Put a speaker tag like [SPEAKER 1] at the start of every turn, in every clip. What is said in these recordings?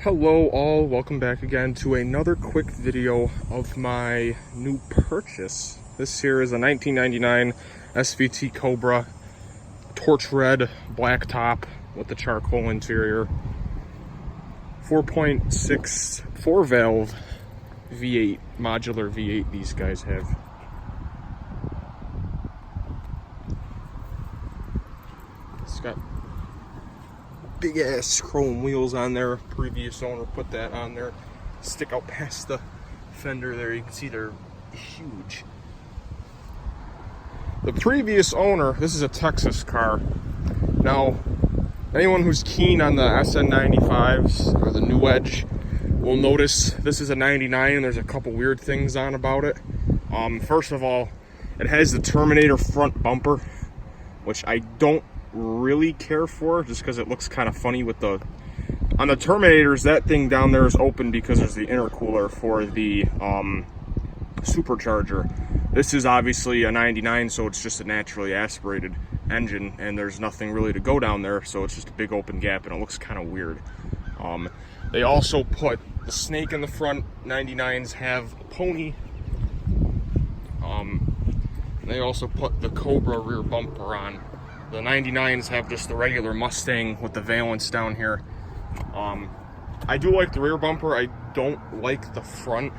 [SPEAKER 1] Hello all, welcome back again to another quick video of my new purchase. This here is a 1999 SVT Cobra, torch red, black top with the charcoal interior. 4.6 4-valve V8, modular V8 these guys have. It's got big ass chrome wheels on there. Previous owner put that on there. Stick out past the fender there. You can see they're huge. The previous owner, this is a Texas car. Now, anyone who's keen on the SN95s or the New Edge will notice this is a 99 and there's a couple weird things on about it. First of all, it has the Terminator front bumper, which I don't really care for, just because it looks kind of funny with the on the Terminators. That thing down there is open because there's the intercooler for the supercharger. This is obviously a 99, so it's just a naturally aspirated engine and there's nothing really to go down there, so it's just a big open gap and it looks kind of weird. They also put the snake in the front. 99s have a pony. They also put the Cobra rear bumper on. The 99s have just the regular Mustang with the valance down here. I do like the rear bumper. I don't like the front.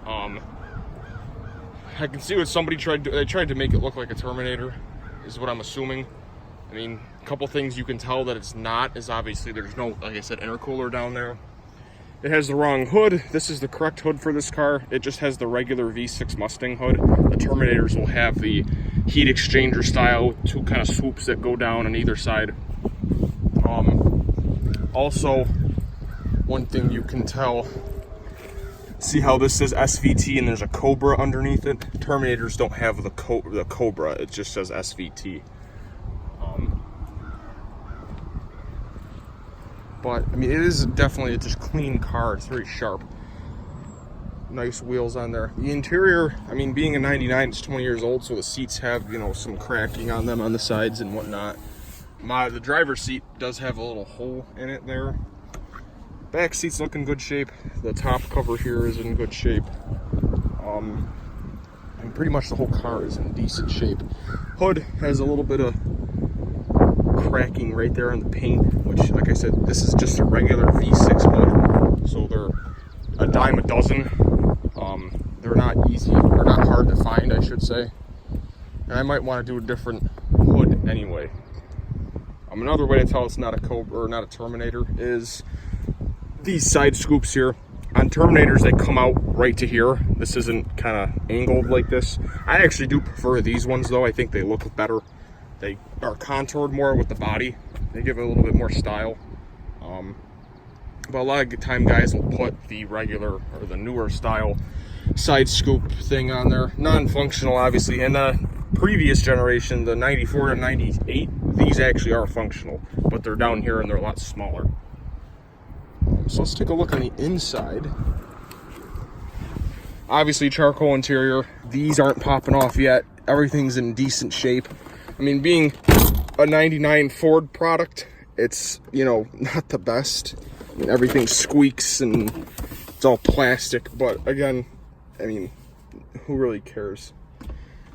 [SPEAKER 1] I can see what somebody tried to do. They tried to make it look like a Terminator, is what I'm assuming. I mean, a couple things you can tell that it's not is obviously there's no, like I said, intercooler down there. It has the wrong hood. This is the correct hood for this car. It just has the regular V6 Mustang hood. The Terminators will have the heat exchanger style, two kind of swoops that go down on either side. Also, one thing you can tell, see how this says SVT and there's a Cobra underneath it? Terminators don't have the Cobra, it just says SVT. But I mean, it is definitely just a clean car. It's very sharp. Nice wheels on there. The interior, I mean, being a 99, it's 20 years old, so the seats have, you know, some cracking on them on the sides and whatnot. The driver's seat does have a little hole in it there. Back seat's look in good shape. The top cover here is in good shape. And pretty much the whole car is in decent shape. Hood has a little bit of cracking right there on the paint, which, like I said, this is just a regular V6 hood, so they're a dime a dozen. They're not easy, or not hard to find, I should say. And I might want to do a different hood anyway. Another way to tell it's not a Cobra or not a Terminator is these side scoops here. On Terminators, they come out right to here. This isn't kind of angled like this. I actually do prefer these ones, though. I think they look better. They are contoured more with the body. They give it a little bit more style. But a lot of time guys will put the regular or the newer style side scoop thing on there. Non-functional, obviously. In the previous generation, the 94 and 98, these actually are functional, but they're down here and they're a lot smaller. So let's take a look on the inside. Obviously, charcoal interior. These aren't popping off yet. Everything's in decent shape. I mean, being a 99 Ford product, it's, you know, not the best. I mean, everything squeaks and it's all plastic, but again, I mean, who really cares?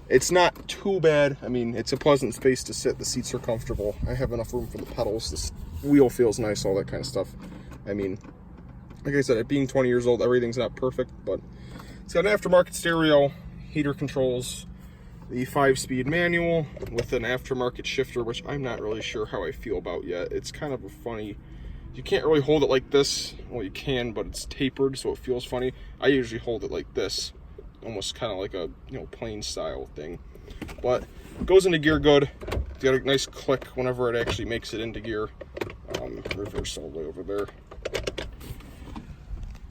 [SPEAKER 1] It's not too bad. I mean, it's a pleasant space to sit. The seats are comfortable. I have enough room for the pedals. This wheel feels nice, all that kind of stuff. I mean, like I said, it being 20 years old, everything's not perfect, but it's got an aftermarket stereo, heater controls, the 5-speed manual with an aftermarket shifter, which I'm not really sure how I feel about yet. It's kind of a funny, you can't really hold it like this. Well, you can, but it's tapered, so it feels funny. I usually hold it like this, almost kind of like a, you know, plain style thing. But it goes into gear good. It's got a nice click whenever it actually makes it into gear. Reverse all the way over there.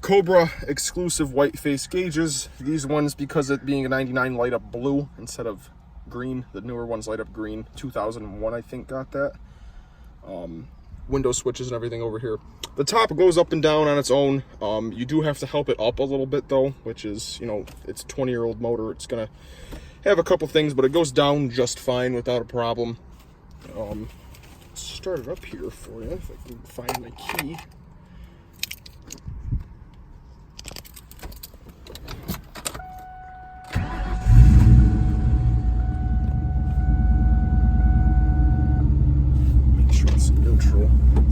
[SPEAKER 1] Cobra exclusive white face gauges. These ones, because it being a 99, light up blue instead of green. The newer ones light up green. 2001, I think, got that. Window switches and everything over here. The top goes up and down on its own. You do have to help it up a little bit, though, which is, you know, it's a 20-year-old motor. It's gonna have a couple things, but it goes down just fine without a problem. Start it up here for you if I can find my key.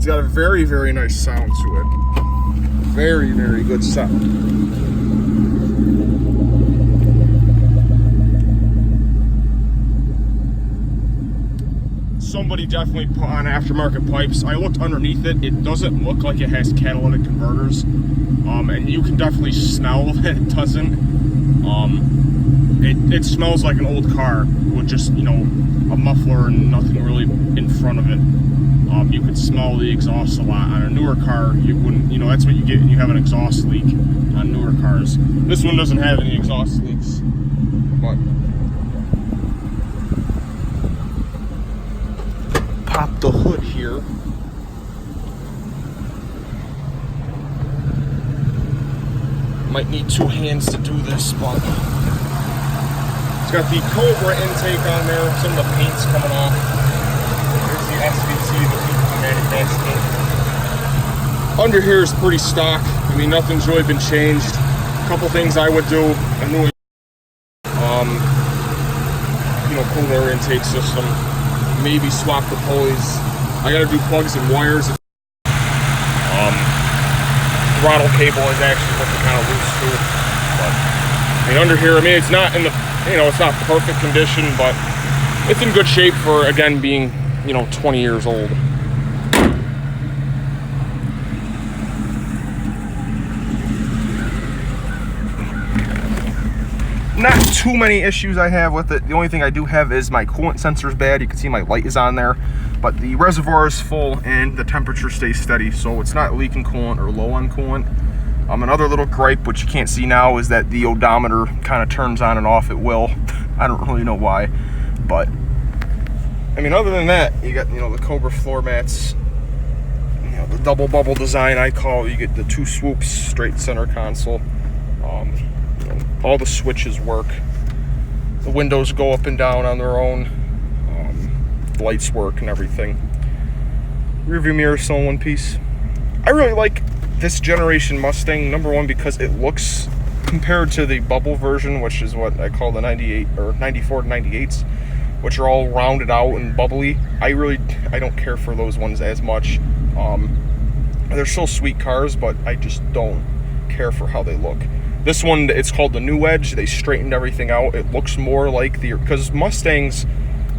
[SPEAKER 1] It's got a very, very nice sound to it. Very, very good sound. Somebody definitely put on aftermarket pipes. I looked underneath it. It doesn't look like it has catalytic converters. And you can definitely smell that it doesn't. It smells like an old car with just, you know, a muffler and nothing really in front of it. You could smell the exhaust a lot. On a newer car, you wouldn't, you know, that's what you get when you have an exhaust leak on newer cars. This one doesn't have any exhaust leaks, but pop the hood here. Might need two hands to do this, but it's got the Cobra intake on there. Some of the paint's coming off. There's the SVT, the people manufacturing. Under here is pretty stock. I mean, nothing's really been changed. A couple things I would do. A new, you know, cool air intake system. Maybe swap the pulleys. I gotta do plugs and wires. Throttle cable is actually looking kind of loose too. But I mean, under here, I mean, it's not in the, you know, it's not perfect condition, but it's in good shape for, again, being, you know, 20 years old. Not too many issues I have with it. The only thing I do have is my coolant sensor is bad. You can see my light is on there, but the reservoir is full and the temperature stays steady, so it's not leaking coolant or low on coolant. Another little gripe, which you can't see now, is that the odometer kind of turns on and off at will. I don't really know why, but I mean, other than that, you got, you know, the Cobra floor mats, you know, the double bubble design I call it. You get the two swoops, straight center console. You know, all the switches work. The windows go up and down on their own. Lights work and everything. Rear view mirror still in one piece. I really like this generation Mustang, number one, because it looks, compared to the bubble version, which is what I call the 98 or 94 to 98s, which are all rounded out and bubbly. I don't care for those ones as much. They're still sweet cars, but I just don't care for how they look. This one, it's called the New Edge. They straightened everything out. It looks more like the, because Mustangs,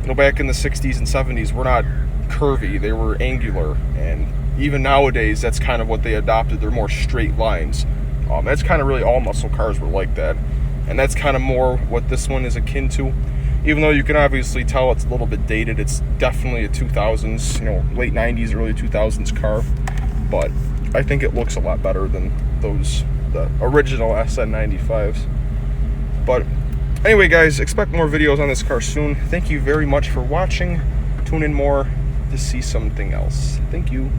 [SPEAKER 1] you know, back in the 60s and 70s were not curvy, they were angular, and even nowadays that's kind of what they adopted. They're more straight lines. That's kind of really all muscle cars were like that, and that's kind of more what this one is akin to. Even though you can obviously tell it's a little bit dated, it's definitely a 2000s, you know, late 90s, early 2000s car, but I think it looks a lot better than those, the original SN95s. But anyway, guys, expect more videos on this car soon. Thank you very much for watching. Tune in more to see something else. Thank you.